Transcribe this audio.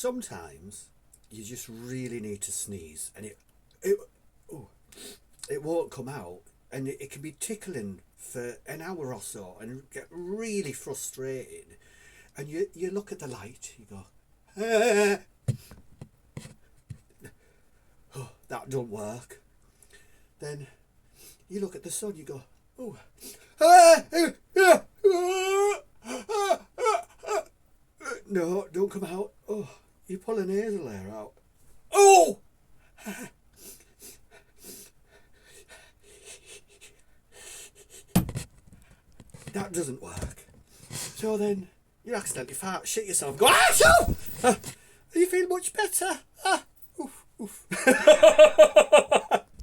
sometimes you just really need to sneeze, and it oh, it won't come out, and it can be tickling for an hour or so, and get really frustrated. And you look at the light, you go, oh, that don't work. Then you look at the sun, you go, oh, no, don't come out. Oh, you pull a nasal hair out. Oh! That doesn't work. So then you accidentally fart, shit yourself, go, ah, you feel much better. Ah, oof, oof.